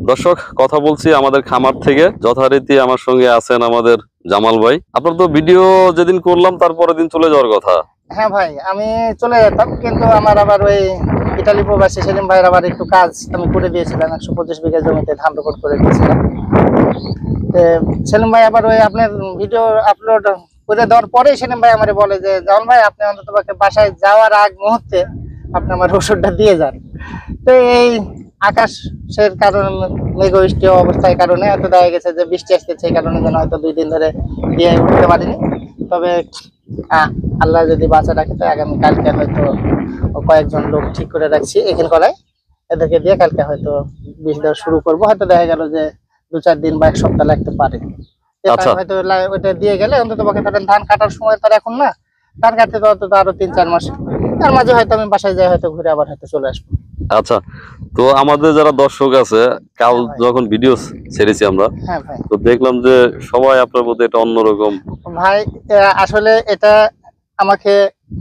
দর্শক কথা বলছি আমাদের খামার থেকে যথারীতি আমার সঙ্গে আছেন আমাদের জামাল ভাই। আপনার তো ভিডিও যেদিন করলাম তারপরের দিন চলে যাওয়ার কথা। হ্যাঁ ভাই, আমি চলে যেতাম, কিন্তু আমার আবার ওই ইটালি প্রবাসী সেলিম ভাইয়ের আবার একটু কাজ আমি করে দিয়েছিলাম। 125 বিঘা জমিতে ধান রোপণ করে দিয়েছিলাম। সেলিম ভাই আবার ওই আপনার ভিডিও আপলোড করে দেওয়ার পরে সেলিম ভাই আমার বলে যে জামাল ভাই, আপনি অন্তত বাসায় যাওয়ার আগ মুহূর্তে আপনি আমার ওষুধটা দিয়ে যান। তো এই আকাশের কারণে, মেঘবৃষ্টি অবস্থার কারণে হয়তো দেখা গেছে যে বৃষ্টি আসছে, সেই কারণে যেন হয়তো 2 দিন ধরে দিয়ে উঠতে পারিনি। তবে আল্লাহ যদি বাঁচা রাখে তো আগামী কালকে হয়তো কয়েকজন লোক ঠিক করে রাখছি এখানে করায়, এদেরকে দিয়ে কালকে হয়তো বীজ দেওয়া শুরু করবো। হয়তো দেখা গেল যে 2-4 দিন বা 1 সপ্তাহ লাগতে পারে। হয়তো ওইটা দিয়ে গেলে অন্তত পক্ষে ধরেন ধান কাটার সময় তার এখন না, ধান কাটতে তো অন্তত আরো 3-4 মাস, তার মাঝে হয়তো আমি বাসায় যাই, হয়তো ঘুরে আবার হয়তো চলে আসবো। আচ্ছা, তো আমাদের যারা দর্শক আছে, কাল যখন ভিডিও ছেড়েছি আমরা, তো দেখলাম যে সবাই আপনার প্রতি এটা অন্যরকম। ভাই আসলে এটা আমাকে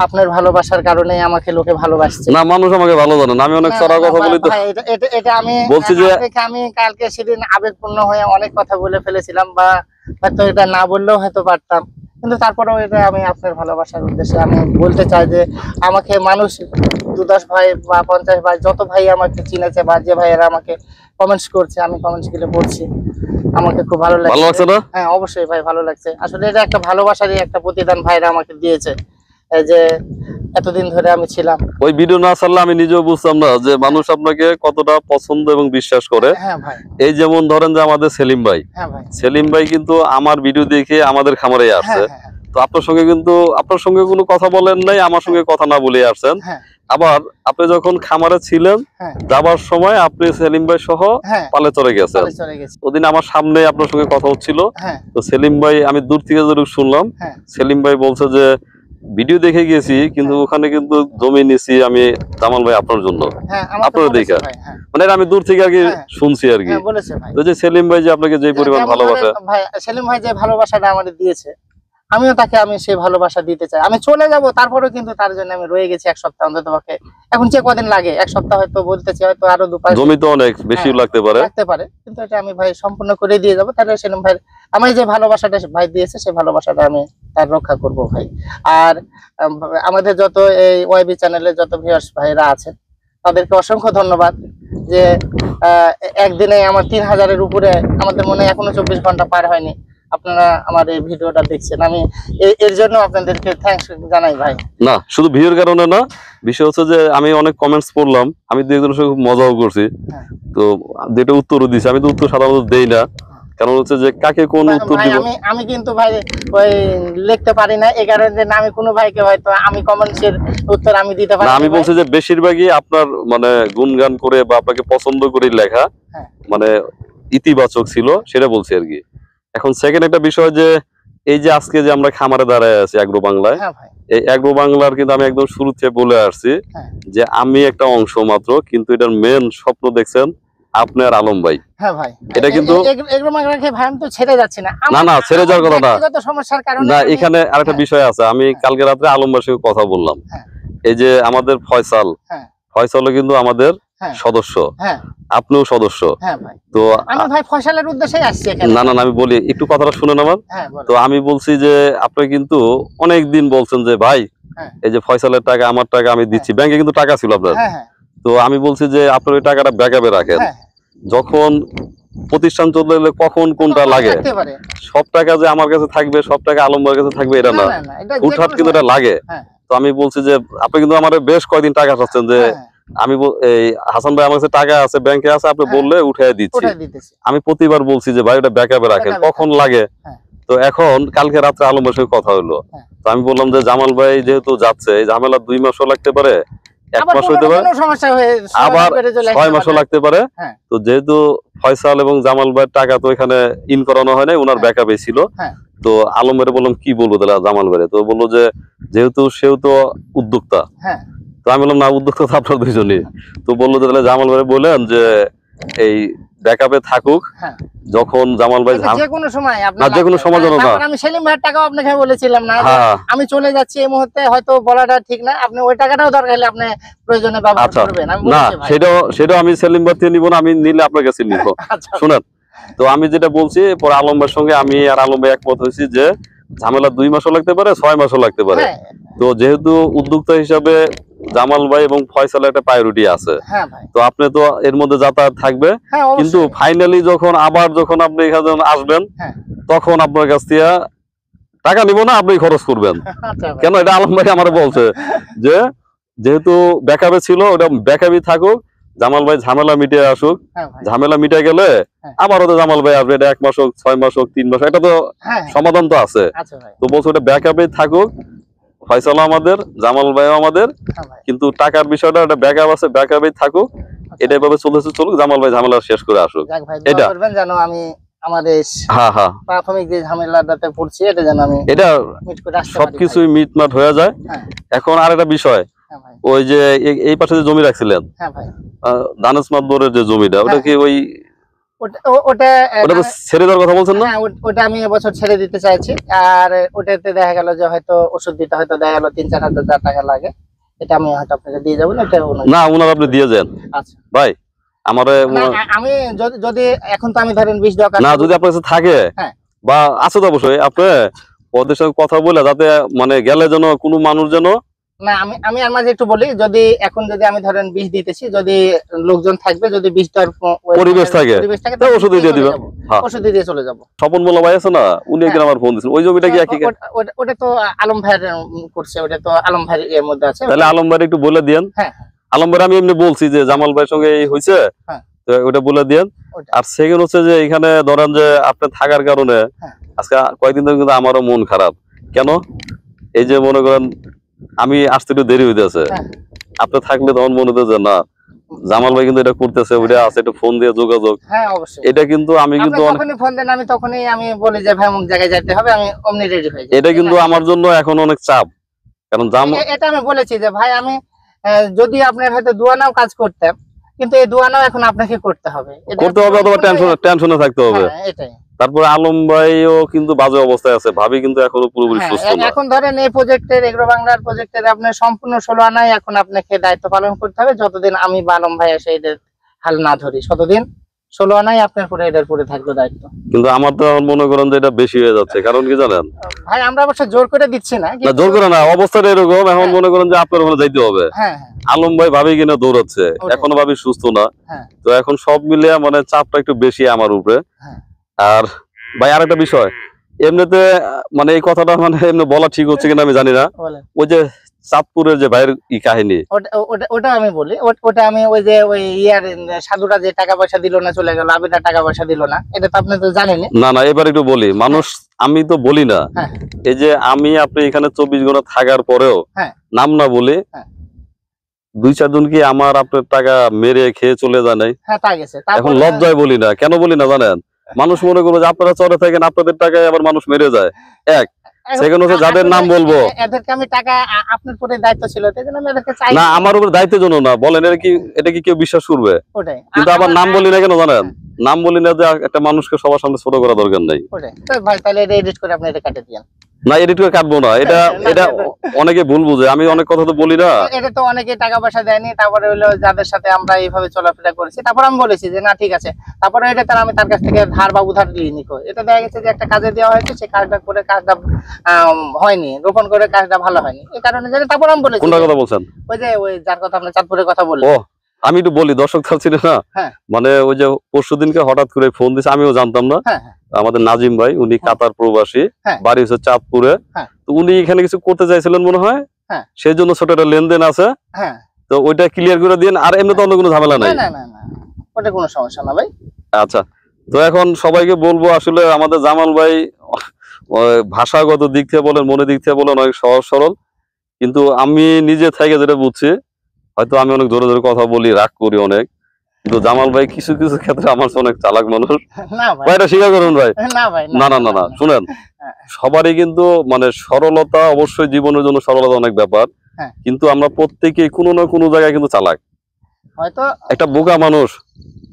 আপনার ভালোবাসার কারণে আমাকে লোকে ভালোবাসছে না, মানুষ আমাকে ভালো জানে না, আমি অনেক চড়া কথা বলি। তো এটা আমি বলছি যে আমি কালকে সেদিন আবেগপূর্ণ হয়ে অনেক কথা বলে ফেলেছিলাম, বা হয়তো এটা না বললেও হয়তো পারতাম, কিন্তু তারপরেও এটা আমি আপনার ভালোবাসার উদ্দেশ্যে আমি বলতে চাই যে আমাকে মানুষ 2-10 ভাই বা 50 ভাই যত ভাই আমাকে চিনেছে, বা যে ভাইয়েরা আমাকে কমেন্টস করছে, আমি কমেন্টস গুলো পড়ছি, আমাকে খুব ভালো লাগছে। হ্যাঁ অবশ্যই ভাই, ভালো লাগছে। আসলে এটা একটা ভালোবাসারই একটা প্রতিদান ভাইরা আমাকে দিয়েছে, এই যে এতদিন ধরে আমি ছিলাম। ওই ভিডিও না ছাড়লে আমি নিজেও বুঝতাম না যে মানুষ আপনাকে কতটা পছন্দ এবং বিশ্বাস করে। হ্যাঁ ভাই, এই যেমন ধরেন যে আমাদের সেলিম ভাই, সেলিম ভাই কিন্তু আমার ভিডিও দেখে আমাদের খামারে আসছে। তো আপনার সঙ্গে কোনো কথা বলেন নাই, আমার সঙ্গে কথা না বলে আসছেন। আবার আপনি যখন খামারে ছিলেন, যাবার সময় আপনি সেলিম ভাই সহ পালে চড়ে গেছেন। ওদিন আমার সামনে আপনার সঙ্গে কথা হচ্ছিল। তো সেলিম ভাই, আমি দূর থেকে যেটুকু শুনলাম, সেলিম ভাই বলছে যে ভিডিও দেখে গেছি, কিন্তু ওখানে কিন্তু জমি নিছি আমি জামাল ভাই আপনার জন্য, আপনারা দেখা, মানে আমি দূর থেকে আর কি শুনছি আর কি। তো যে সেলিম ভাই যে আপনাকে যে পরিমাণ ভালোবাসা, সেলিম ভাই যে ভালোবাসাটা আমাদের দিয়েছে, আমিও তাকে সেই ভালোবাসা দিতে চাই। আমি চলে যাব, তারপরেও কিন্তু তার জন্য আমি রয়ে গেছি 1 সপ্তাহ অন্তত পক্ষে। এখন যে কদিন লাগে, 1 সপ্তাহ হয়তো বলতেছি, হয়তো আরো 2-5 জমি তো অনেক বেশি লাগতে পারে, কিন্তু এটা আমি ভাই সম্পূর্ণ করে দিয়ে যাব। তাহলে সেলিম ভাই আমার যে ভালোবাসাটা ভাই দিয়েছে, সেই ভালোবাসাটা আমি তার রক্ষা করব ভাই। আর আমাদের যত এই ওয়াইবি চ্যানেলে যত ভিউয়ার্স ভাইরা আছেন, তাদেরকে অসংখ্য ধন্যবাদ যে একদিনে আমার 3000-এর উপরে, আমাদের মনে হয় এখনো 24 ঘন্টা পার হয়নি, আপনারা আমার এই ভিডিওটা দেখছেন। আমি এর জন্য আপনাদেরকে থ্যাঙ্কস জানাই ভাই। না শুধু ভিউর কারণে না, বিষয় হচ্ছে যে আমি অনেক কমেন্টস পড়লাম, আমি 2-একজনের সঙ্গে মজাও করছি, তো যেটা উত্তরও দিছি। আমি তো উত্তর সাধারণত দেই না, কারণ হচ্ছে যে কাকে কোন উত্তর দিব। আমি কিন্তু ভাই ওই লিখতে পারি না, এই কারণে যে আমি কোনো ভাইকে হয়তো আমি কমেন্টসের উত্তর আমি দিতে পারি না। আমি বলছি যে বেশিরভাগই আপনার মানে গুণগান করে বা আপনাকে পছন্দ করে লেখা, মানে ইতিবাচক ছিল, সেটা বলছি আর কি। এখন সেকেন্ড একটা বিষয় যে এই যে আজকে যে আমরা খামারে দাঁড়ায় আছি অ্যাগ্রো বাংলায়, এই অ্যাগ্রো বাংলার কিন্তু আমি একদম শুরু থেকে বলে আসছি যে আমি একটা অংশ মাত্র, কিন্তু এটার মেন স্বপ্ন দেখছেন আপনি আর আলম ভাই। হ্যাঁ ভাই, এটা কিন্তু এগ্রো বাংলাকে ভাই আমি তো ছেড়ে যাচ্ছি না। না ছেড়ে যাওয়ার কথা না, ব্যক্তিগত সমস্যার কারণে না, এখানে আরেকটা বিষয় আছে। আমি কালকে রাত্রে আলম ভাইয়ের সঙ্গে কথা বললাম, এই যে আমাদের ফয়সালও কিন্তু আমাদের সদস্য, আপনিও সদস্য। তো আমি ভাই ফয়সালের উদ্দেশ্যেই আসছি এখানে। না আমি বলি, একটু কথাটা শুনেন আমার। তো আমি বলছি যে আপনি কিন্তু অনেক দিন বলছেন যে ভাই এই যে ফয়সালের টাকা আমার টাকা আমি দিচ্ছি, ব্যাংকে কিন্তু টাকা ছিল আপনার। তো আমি বলছি যে আপনার ওই টাকাটা ব্যাকআপে রাখেন, যখন প্রতিষ্ঠান চললে কখন কোনটা লাগে, সব টাকা যে আমার কাছে থাকবে, সব টাকা আলম ভাইয়ের কাছে থাকবে এটা না, হুটহাট কিন্তু এটা লাগে। তো আমি বলছি যে আপনি কিন্তু আমার বেশ কয়েকদিন টাকা চাচ্ছেন, যে আমি এই হাসান ভাই আমার কাছে টাকা আছে, ব্যাংকে আছে, আপনি বললে উঠাই দিচ্ছি। আমি প্রতিবার বলছি যে ভাই এটা ব্যাকআপে রাখেন, কখন লাগে। তো এখন কালকে রাত্রে আলম ভাইয়ের সঙ্গে কথা হলো, তো আমি বললাম যে জামাল ভাই যেহেতু যাচ্ছে, এই ঝামেলা 2 মাসও লাগতে পারে, 1 মাস হইতে পারে, আবার 6 মাসও লাগতে পারে। তো যেহেতু ফয়সাল এবং জামাল ভাইয়ের টাকা তো এখানে ইন করানো হয় নাই, ওনার ব্যাকআপে ছিল। তো আলম ভাইরে বললাম কি বলবো তাহলে জামাল ভাইরে, তো বললো যে যেহেতু সেও তো উদ্যোক্তা। তো আমি বললাম না, উদ্যোক্তা তো আপনার দুইজনই। তো বললো তাহলে জামাল ভাইরে বললেন যে এই ব্যাকআপে থাকুক, যখন জামাল ভাই যে কোনো সময় না যে কোনো সময় জন্য না, আমি সেলিম ভাইয়ের টাকাও আপনাকে বলেছিলাম না হ্যাঁ আমি চলে যাচ্ছি এই মুহূর্তে, হয়তো বলাটা ঠিক না, আপনি ওই টাকাটাও দরকার হলে আপনি প্রয়োজনে ব্যবহার করবেন। আমি না বলেছি ভাই। সেটাও আমি সেলিম ভাই থেকে নিব না, আমি নিলে আপনার কাছে নিব। আচ্ছা শুনেন, তো আমি যেটা বলছি পরে আলম ভাইয়ের সঙ্গে আমি আর আলম ভাই একমত হয়েছি যে ঝামেলা 2 মাসও লাগতে পারে 6 মাসও লাগতে পারে। হ্যাঁ তো যেহেতু উদ্যোক্তা হিসাবে জামাল ভাই এবং ফয়সাল একটা প্রায়োরিটি আছে, হ্যাঁ ভাই তো আপনি তো এর মধ্যে যাতায়াত থাকবে, হ্যাঁ কিন্তু অবশ্যই। ফাইনালি যখন আপনি এখানে আসবেন হ্যাঁ তখন আপনার কাছ থেকে টাকা নিব না, আপনি খরচ করবেন। আচ্ছা ভাই কেন এটা আলম ভাই আমার বলছে যে যেহেতু ব্যাকআপে ছিল ওটা ব্যাকআপই থাকুক, জামাল ভাই ঝামেলা মিটিয়ে আসুক, হ্যাঁ ভাই ঝামেলা মিটে গেলে হ্যাঁ। আবার ওদের জামাল ভাই আসবে, এটা 1 মাস হোক 6 মাস হোক 3 মাস, এটা তো হ্যাঁ সমাধান তো আছে। আচ্ছা ভাই তো বলছে ওটা ব্যাকআপেই থাকুক, ফয়সাল আমাদের জামাল ভাইও আমাদের, হ্যাঁ ভাই কিন্তু টাকার বিষয়টা এটা ব্যাকআপ আছে, ব্যাকআপেই থাকুক, এটা এভাবে চলতেছে চলুক, জামাল ভাই ঝামেলা শেষ করে আসুক। যাক ভাই এটা দোয়া করবেন যেন আমি আমার এই হ্যাঁ হ্যাঁ প্রাথমিক যে ঝামেলাটাতে পড়ছি এটা যেন আমি এটা মিট করে আসতে পারি। সবকিছুই মিটমাট হয়ে যায়। হ্যাঁ এখন আর একটা বিষয়, হ্যাঁ ভাই ওই যে এই পাশে যে জমি রাখছিলেন হ্যাঁ ভাই দানেশ মাতবরের যে জমিটা, ওটা কি ওই ওটা ওটা তো ছেড়ে দেওয়ার কথা বলছেন না? হ্যাঁ ওটা আমি এবছর ছেড়ে দিতে চাইছি। আর ওটাতে দেখা গেল যে হয়তো ওষুধ দিতে হয়তো দেখা গেল 3-4 হাজার টাকা লাগে, এটা আমি হয়তো আপনাকে দিয়ে যাবো না, এটা না ওনার আপনি দিয়ে যান আচ্ছা ভাই আমারে। না, আমি যদি এখন তো আমি ধরেন 20 দরকার না যদি আপনার কাছে থাকে হ্যাঁ। বা আছে তো অবশ্যই আপনি ওদের সঙ্গে কথা বলে, যাতে মানে গেলে যেন কোনো মানুষ যেন না আমি আর মাঝে একটু বলি, যদি এখন যদি আমি ধরেন 20 দিতেছি, যদি লোকজন থাকবে, যদি 20 পরিবেশ থাকে তো ওষুধ দিয়ে দিবেন। হ্যাঁ ওষুধ দিয়ে চলে যাবো। স্বপন মোল্লা ভাই আছে না, উনি একদিন আমার ফোন দিয়েছেন, ওই জমিটা কি একই? ওটা তো আলম ভাইয়ের করছে, ওটা তো আলম ভাইয়ের এর মধ্যে আছে। তাহলে আলম ভাই একটু বলে দিয়েন। হ্যাঁ আলম ভাই আমি এমনি বলছি যে জামাল ভাইয়ের সঙ্গে এই হয়েছে, হ্যাঁ। তো ওটা বলে দিয়েন। ওটা। আর সেকেন্ড হচ্ছে যে এখানে ধরেন যে আপনি থাকার কারণে হ্যাঁ। আজকে কয়েকদিন ধরে কিন্তু আমারও মন খারাপ। কেন? এই যে মনে করেন আমি আসতে একটু দেরি হইতেছে, হ্যাঁ। আপনি থাকলে তখন মনে হতো যে না জামাল ভাই কিন্তু এটা করতেছে, ওইটা আছে, একটু ফোন দিয়ে যোগাযোগ, হ্যাঁ অবশ্যই। এটা কিন্তু আমি কিন্তু আপনি যখনই ফোন দেন আমি তখনই আমি বলি যে ভাই অমুক জায়গায় যেতে হবে, আমি অমনি রেডি হয়ে যাই। এটা কিন্তু আমার জন্য এখন অনেক চাপ, কারণ এটা আমি বলেছি যে ভাই আমি যদি আপনার হয়তো দুয়ানাও কাজ করতাম, কিন্তু এই দুয়ানাও এখন আপনাকে করতে হবে অথবা টেনশনে থাকতে হবে। হ্যাঁ, এটাই। তারপরে আলম ভাইও কিন্তু বাজে অবস্থায় আছে, ভাবি কিন্তু এখনো পুরোপুরি হ্যাঁ, সুস্থ না। এখন ধরেন এই প্রজেক্টের এগ্রো বাংলার প্রজেক্টের আপনার সম্পূর্ণ 16 আনায় এখন আপনাকে দায়িত্ব পালন করতে হবে, যতদিন আমি বা আলম ভাই এসে এদের হাল না ধরি ততদিন 16 আনায় আপনার পুরো এদের পুরো থাকবে দায়িত্ব। কিন্তু আমার তো এখন মনে করেন যে এটা বেশি হয়ে যাচ্ছে, কারণ কি জানেন ভাই আমরা অবশ্য জোর করে দিচ্ছি না, না জোর করে না, অবস্থাটা এরকম এখন হ্যাঁ। মনে করেন যে আপনার ওখানে যাইতে হবে। হ্যাঁ হ্যাঁ আলম ভাই ভাবি কিনা দৌড়াচ্ছে, ওটাই। এখনো ভাবি সুস্থ না, হ্যাঁ। তো এখন সব মিলিয়ে মানে চাপটা একটু বেশি আমার উপরে। হ্যাঁ। আর ভাই আরেকটা বিষয়, এমনিতে মানে এই কথাটা মানে এমনি বলা ঠিক হচ্ছে কিনা আমি জানি না, বলেন। ওই যে চাঁদপুরের যে ভাইয়ের কাহিনী, ওটা আমি বলি, ওটা আমি ওই যে ওই ইয়ার সাধুরা যে টাকা পয়সা দিল না, চলে গেল, আবিদা টাকা পয়সা দিল না, এটা তো আপনি তো জানেনই। না না এবার একটু বলি, মানুষ আমি তো বলি না, হ্যাঁ। এই যে আমি আপনি এখানে 24 ঘন্টা থাকার পরেও হ্যাঁ। নাম না বলি, হ্যাঁ। 2-4 জন কি আমার আপনার টাকা মেরে খেয়ে চলে যায় নাই? হ্যাঁ তা গেছে। এখন লজ্জায় বলি না, কেন বলি না জানেন, মানুষ মনে করবে যে আপনারা চরে থাকেন, আপনাদের টাকায় আবার মানুষ মেরে যায়। এক সেকেন্ড হচ্ছে যাদের নাম বলবো, এদেরকে আমি টাকা আপনার পুরো দায়িত্ব ছিল, তাই জন্য আমি এদেরকে চাই না আমার উপর দায়িত্বের জন্য না, বলেন এটা কি কেউ বিশ্বাস করবে? ওটাই। কিন্তু আবার নাম বলি না কেন জানেন, নাম বলি না যে একটা মানুষকে সবার সামনে ছোট করা দরকার নাই। ওটাই তো ভাই, তাহলে এটা এডিট করে আপনি এটা কেটে দিয়েন। না এডিট করে কাটবো না, এটা অনেকে ভুল বুঝে, আমি অনেক কথা তো বলি না। এটা তো অনেকে টাকা পয়সা দেয়নি, তারপরে হলো যাদের সাথে আমরা এইভাবে চলাফেরা করেছি, তারপর আমি বলেছি যে না ঠিক আছে, তারপরে এটা তার আমি তার কাছ থেকে ধার বা উধার দিয়ে নিকো, এটা দেখা গেছে যে একটা কাজে দেওয়া হয়েছে, সেই কাজটা করে কাজটা হয়নি, রোপণ করে কাজটা ভালো হয়নি, এই কারণে জানি তারপর আমি বলেছি। কোনটা কথা বলছেন? ওই যার কথা আপনি চাঁদপুরের কথা বললেন। ও আমি একটু বলি, দর্শক ছিল না, হ্যাঁ। মানে ওই যে পরশুদিনকে হঠাৎ করে ফোন দিছে, আমিও জানতাম না, হ্যাঁ। আমাদের নাজিম ভাই, উনি কাতার প্রবাসী, হ্যাঁ। বাড়ি হচ্ছে চাঁদপুরে, হ্যাঁ। তো উনি এখানে কিছু করতে চাইছিলেন মনে হয়, হ্যাঁ। সেই জন্য ছোট একটা লেনদেন আছে, হ্যাঁ। তো ওইটা ক্লিয়ার করে দিন, আর এমনি তো অন্য কোনো ঝামেলা নাই। না না না ওটা কোনো সমস্যা না ভাই। আচ্ছা, তো এখন সবাইকে বলবো আসলে আমাদের জামাল ভাই ভাষাগত দিক থেকে বলেন, মনের দিক থেকে বলেন অনেক সহজ সরল, কিন্তু আমি নিজে থেকে যেটা বুঝছি, হয়তো আমি অনেক জোরে জোরে কথা বলি, রাগ করি অনেক, কিন্তু জামাল ভাই কিছু কিছু ক্ষেত্রে আমার অনেক চালাক মানুষ। না ভাই, এটা স্বীকার করুন ভাই। না ভাই, না না না না শুনেন, সবারই কিন্তু মানে সরলতা, অবশ্যই জীবনের জন্য সরলতা অনেক ব্যাপার, হ্যাঁ। কিন্তু আমরা প্রত্যেকেই কোনো না কোনো জায়গায় কিন্তু চালাক। হয়তো একটা বোকা মানুষ,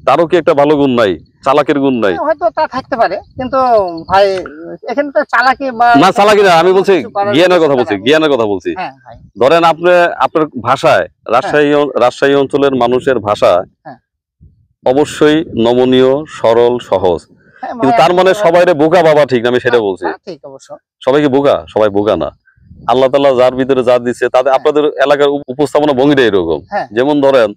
তারও কি একটা ভালো গুণ নাই? চালাকের গুণ নাই? হয়তো তা থাকতে পারে, কিন্তু ভাই এখানে তো চালাকি বা না চালাকি না, আমি বলছি কিছু করার জ্ঞানের কথা চেষ্টা বলছি, না। জ্ঞানের কথা বলছি। হ্যাঁ ভাই, ধরেন আপনি আপনার ভাষায় রাজশাহী অঞ্চলের মানুষের ভাষা হ্যাঁ। অবশ্যই নমনীয়, সরল, সহজ। হ্যাঁ কিন্তু ভাই, তার মানে সবাইরে বোকা বাবা ঠিক না, আমি সেটা বলছি। তা ঠিক অবশ্য। সবাই কি বোকা? সবাই বোকা না। আল্লাহ তাআলা যার ভিতরে যা দিচ্ছে, তাদের আপনাদের এলাকার উপস্থাপনা ভঙ্গিটা এরকম। হ্যাঁ। যেমন ধরেন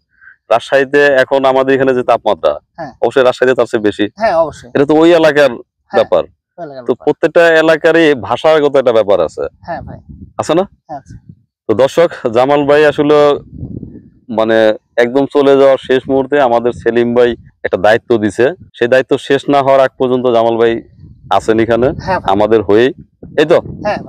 রাজশাহীতে এখন আমাদের এখানে যে তাপমাত্রা, হ্যাঁ। অবশ্যই রাজশাহীতে তার চেয়ে বেশি। হ্যাঁ অবশ্যই। এটা তো ওই এলাকার হ্যাঁ, ব্যাপার। এলাকার তো ব্যাপার। প্রত্যেকটা এলাকারই ভাষাগত একটা ব্যাপার আছে, হ্যাঁ ভাই, আছে না? হ্যাঁ। তো দর্শক, জামাল ভাই আসলে মানে একদম চলে যাওয়ার শেষ মুহূর্তে আমাদের সেলিম ভাই একটা দায়িত্ব দিছে। সেই দায়িত্ব শেষ না হওয়ার আগ পর্যন্ত জামাল ভাই আছেন এখানে হ্যাঁ ভাই, আমাদের হয়েই, এই তো। হ্যাঁ ভাই।